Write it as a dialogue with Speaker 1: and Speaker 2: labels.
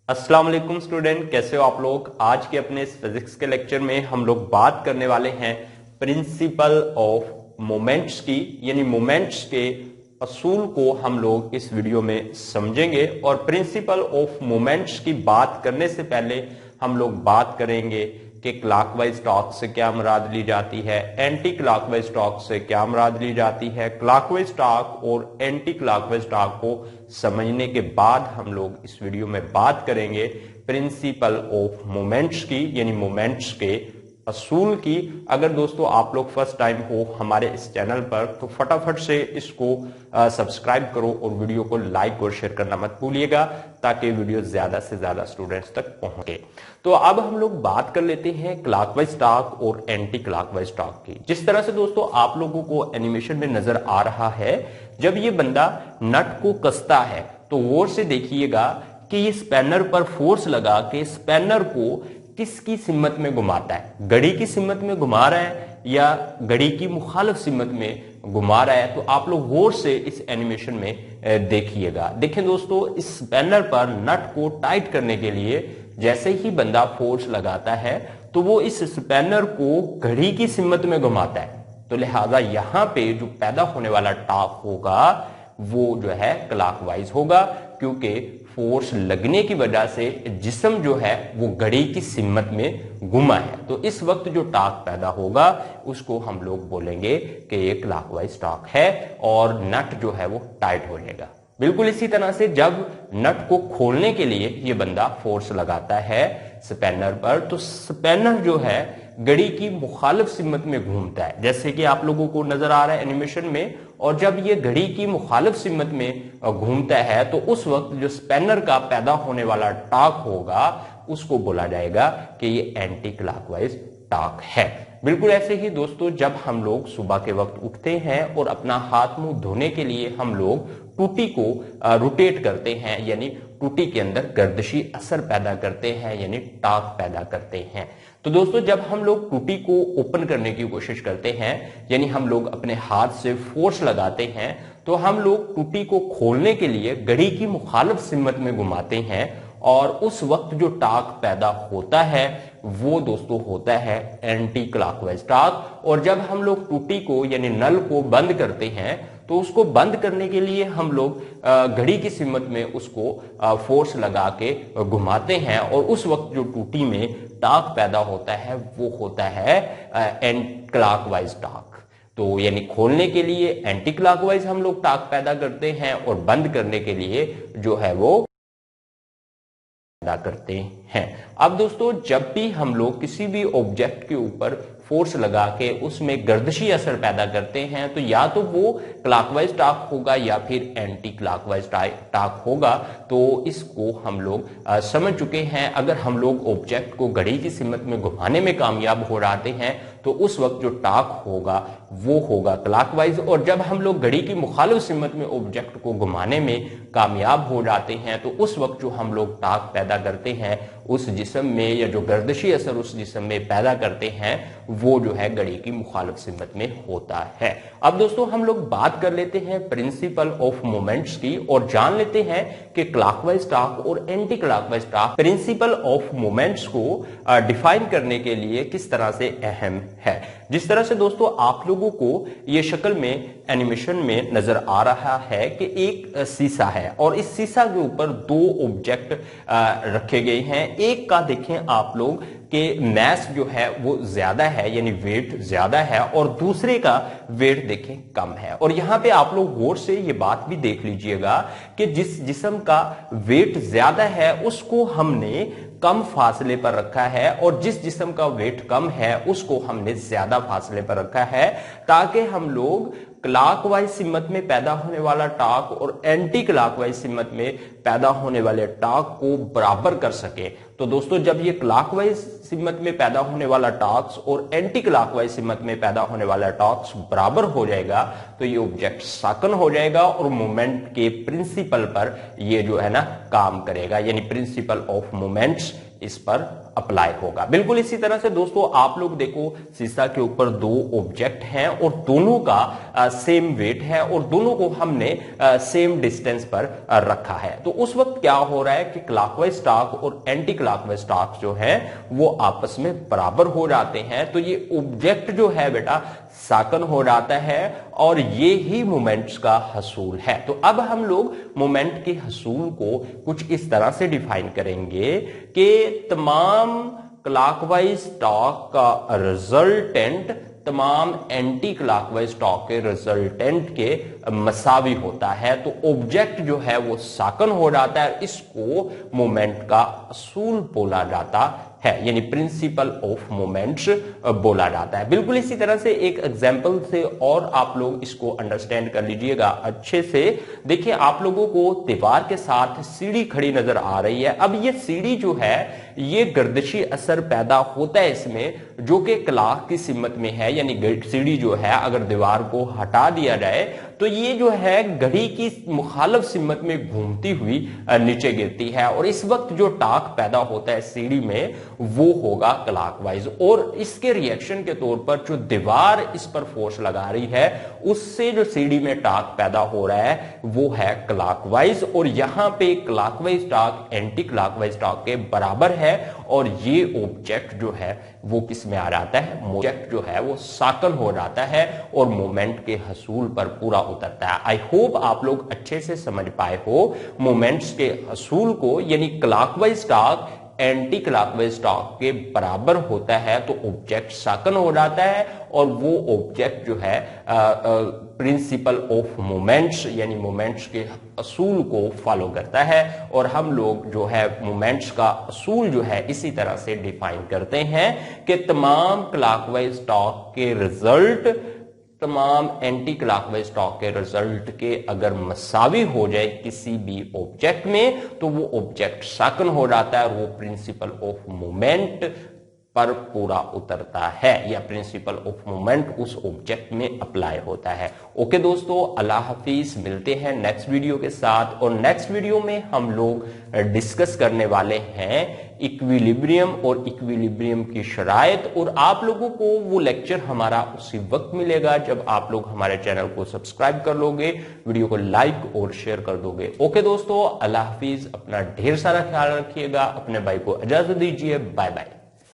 Speaker 1: अस्सलाम वालेकुम स्टूडेंट, कैसे हो आप लोग। आज के अपने इस फिजिक्स के लेक्चर में हम लोग बात करने वाले हैं प्रिंसिपल ऑफ मोमेंट्स की, यानी मोमेंट्स के असूल को हम लोग इस वीडियो में समझेंगे। और प्रिंसिपल ऑफ मोमेंट्स की बात करने से पहले हम लोग बात करेंगे कि क्लॉकवाइज टॉर्क से क्या मुराद ली जाती है, एंटी क्लॉकवाइज टॉर्क से क्या मुराद ली जाती है। क्लॉकवाइज टॉर्क और एंटी क्लॉकवाइज टॉर्क को समझने के बाद हम लोग इस वीडियो में बात करेंगे प्रिंसिपल ऑफ मोमेंट्स की, यानी मोमेंट्स के असूल की। अगर दोस्तों आप लोग फर्स्ट टाइम हो हमारे इस चैनल पर तो फटाफट से इसको सब्सक्राइब करो और वीडियो को लाइक और शेयर करना मत भूलिएगा, ताकि वीडियो ज्यादा से ज्यादा स्टूडेंट्स तक पहुंचे। तो अब हम लोग बात कर लेते हैं क्लॉकवाइज टॉर्क और एंटी क्लॉकवाइज टॉर्क की। जिस तरह से दोस्तों आप लोगों को एनिमेशन में नजर आ रहा है, जब ये बंदा नट को कसता है तो गौर से देखिएगा कि ये स्पैनर पर फोर्स लगा के स्पैनर को किसकी सिमत में घुमाता है, घड़ी की सिमत में घुमा रहा है या घड़ी की मुखालिफ सिमत में घुमा रहा है। तो आप लोग गौर से इस एनिमेशन में देखिएगा। देखें दोस्तों, इस स्पैनर पर नट को टाइट करने के लिए जैसे ही बंदा फोर्स लगाता है तो वो इस स्पैनर को घड़ी की सिमत में घुमाता है। तो लिहाजा यहां पे जो पैदा होने वाला टॉर्क होगा वो जो है क्लॉकवाइज होगा, क्योंकि फोर्स लगने की वजह से जिस्म जो है वो घड़ी की सिमत में घुमा है। तो इस वक्त जो टॉर्क पैदा होगा उसको हम लोग बोलेंगे कि ये क्लॉकवाइज टॉर्क है और नट जो है वो टाइट हो जाएगा। बिल्कुल इसी तरह से जब नट को खोलने के लिए ये बंदा फोर्स लगाता है स्पैनर पर, तो स्पैनर जो है घड़ी की मुखालिफ सिमत में घूमता है, जैसे कि आप लोगों को नजर आ रहा है एनिमेशन में। और जब ये घड़ी की मुखालिफ सिमत में घूमता है तो उस वक्त जो स्पैनर का पैदा होने वाला टॉर्क होगा उसको बोला जाएगा कि ये एंटी क्लॉकवाइज टॉर्क है। बिल्कुल ऐसे ही दोस्तों, जब हम लोग सुबह के वक्त उठते हैं और अपना हाथ मुंह धोने के लिए हम लोग टूटी को रोटेट करते हैं, यानी टूटी के अंदर गर्दिशी असर पैदा करते हैं, यानी टॉर्क पैदा करते हैं। तो दोस्तों, जब हम लोग टूटी को ओपन करने की कोशिश करते हैं, यानी हम लोग अपने हाथ से फोर्स लगाते हैं, तो हम लोग टूटी को खोलने के लिए घड़ी की मुखालिफ सिमत में घुमाते हैं और उस वक्त जो टॉर्क पैदा होता है वो दोस्तों होता है एंटी क्लॉकवाइज टॉर्क। और जब हम लोग टूटी को यानी नल को बंद करते हैं तो उसको बंद करने के लिए हम लोग घड़ी की सिमत में उसको फोर्स लगा के घुमाते हैं और उस वक्त जो टूटी में टॉर्क पैदा होता है वो होता है एंटी क्लॉकवाइज टॉर्क। तो यानी खोलने के लिए एंटी क्लॉकवाइज हम लोग टॉर्क पैदा करते हैं और बंद करने के लिए जो है वो पैदा करते हैं। अब दोस्तों, जब भी हम लोग किसी भी ऑब्जेक्ट के ऊपर फोर्स लगा के उसमें गर्दिशी असर पैदा करते हैं तो या तो वो क्लॉकवाइज टॉर्क होगा या फिर एंटी क्लॉकवाइज टॉर्क होगा। तो इसको हम लोग समझ चुके हैं। अगर हम लोग ऑब्जेक्ट को घड़ी की सिमत में घुमाने में कामयाब हो जाते हैं तो उस वक्त जो टॉर्क होगा वो होगा क्लॉकवाइज। और जब हम लोग घड़ी की मुखालिफ सिमत में ऑब्जेक्ट को घुमाने में कामयाब हो जाते हैं तो उस वक्त जो हम लोग टॉर्क पैदा करते हैं उस जिस्म में, या जो गर्दिशी असर उस जिस्म में पैदा करते हैं वो जो है घड़ी की मुखालिफ सिमत में होता है। अब दोस्तों, हम लोग बात कर लेते हैं प्रिंसिपल ऑफ मोमेंट्स की और जान लेते हैं कि क्लॉकवाइज टॉर्क और anti clockwise torque principle of moments को डिफाइन करने के लिए किस तरह से अहम है। जिस तरह से दोस्तों आप लोगों को ये शक्ल में एनिमेशन में नजर आ रहा है कि एक शीशा है और इस शीशा के ऊपर दो ऑब्जेक्ट रखे गए हैं। एक का देखें आप लोग कि मैस जो है वो ज्यादा है, यानी वेट ज्यादा है, और दूसरे का वेट देखें कम है। और यहां पे आप लोग गौर से ये बात भी देख लीजिएगा कि जिस जिस्म का वेट ज्यादा है उसको हमने कम फासले पर रखा है और जिस जिस्म का वेट कम है उसको हमने ज्यादा फासले पर रखा है, ताकि हम लोग क्लॉकवाइज सिमत में पैदा होने वाला टॉर्क और एंटी क्लॉकवाइज सिमत में पैदा होने वाले टॉर्क को बराबर कर सके। तो दोस्तों, जब ये क्लॉकवाइज सिमत में पैदा होने वाला टॉर्क और एंटी क्लॉकवाइज सिमत में पैदा होने वाला टॉर्क बराबर हो जाएगा तो ये ऑब्जेक्ट साकन हो जाएगा और मोमेंट के प्रिंसिपल पर ये जो है ना काम करेगा, यानी प्रिंसिपल ऑफ मोमेंट्स इस पर अप्लाई होगा। बिल्कुल इसी तरह से दोस्तों आप लोग देखो शीशा के ऊपर दो ऑब्जेक्ट हैं और दोनों का सेम वेट है और दोनों को हमने सेम डिस्टेंस पर रखा है। तो उस वक्त क्या हो रहा है कि क्लॉकवाइज टॉर्क और एंटी क्लॉकवाइज टॉर्क जो है वो आपस में बराबर हो जाते हैं। तो ये ऑब्जेक्ट जो है बेटा साकन हो जाता है और ये ही मोमेंट्स का हसूल है। तो अब हम लोग मोमेंट के हसूल को कुछ इस तरह से डिफाइन करेंगे कि तमाम क्लॉकवाइज टॉर्क का रिजल्टेंट तमाम एंटी क्लॉकवाइज टॉर्क के रिजल्टेंट के मसावी होता है। तो ऑब्जेक्ट जो है वो साकन हो जाता है, इसको मोमेंट का असूल बोला जाता है, यानी प्रिंसिपल ऑफ मोमेंट्स बोला जाता है। बिल्कुल इसी तरह से एक एग्जांपल से और आप लोग इसको अंडरस्टैंड कर लीजिएगा अच्छे से। देखिए आप लोगों को दीवार के साथ सीढ़ी खड़ी नजर आ रही है। अब ये सीढ़ी जो है ये गर्दिशी असर पैदा होता है इसमें, जो कि क्लॉक की सिमत में है, यानी सीढ़ी जो है अगर दीवार को हटा दिया जाए तो ये जो है घड़ी की मुखालिफ सिमत में घूमती हुई नीचे गिरती है और इस वक्त जो टॉर्क पैदा होता है सीढ़ी में वो होगा क्लॉकवाइज। और इसके रिएक्शन के तौर पर जो दीवार इस पर फोर्स लगा रही है उससे जो सीढ़ी में टॉर्क पैदा हो रहा है वो है क्लॉकवाइज। और यहां पे clockwise torque anti clockwise torque के बराबर है और ये ऑब्जेक्ट जो है वो किस में आ जाता है, ऑब्जेक्ट जो है वो साकन हो जाता है और मोमेंट के हसूल पर पूरा उतरता है। आई होप आप लोग अच्छे से समझ पाए हो मोमेंट्स के हसूल को, यानी clockwise torque anti clockwise torque के बराबर होता है तो ऑब्जेक्ट साकन हो जाता है और वो ऑब्जेक्ट जो है प्रिंसिपल ऑफ मोमेंट्स यानी मोमेंट्स के असूल को फॉलो करता है। और हम लोग जो है मोमेंट्स का असूल जो है इसी तरह से डिफाइन करते हैं कि तमाम क्लॉकवाइज टॉर्क के रिजल्ट तमाम एंटी क्लॉकवाइज टॉर्क के रिजल्ट के अगर मसावी हो जाए किसी भी ऑब्जेक्ट में तो वो ऑब्जेक्ट साकन हो जाता है और वो प्रिंसिपल ऑफ मोमेंट पर पूरा उतरता है या प्रिंसिपल ऑफ मोमेंट उस ऑब्जेक्ट में अप्लाई होता है। ओके दोस्तों, अल्लाह हाफिज, मिलते हैं नेक्स्ट वीडियो के साथ। और नेक्स्ट वीडियो में हम लोग डिस्कस करने वाले हैं इक्विलिब्रियम और इक्विलिब्रियम की शराइत। और आप लोगों को वो लेक्चर हमारा उसी वक्त मिलेगा जब आप लोग हमारे चैनल को सब्सक्राइब कर लोगे, वीडियो को लाइक और शेयर कर दोगे। ओके दोस्तों, अल्लाह हाफिज, अपना ढेर सारा ख्याल रखिएगा, अपने भाई को इजाजत दीजिए, बाय बाय।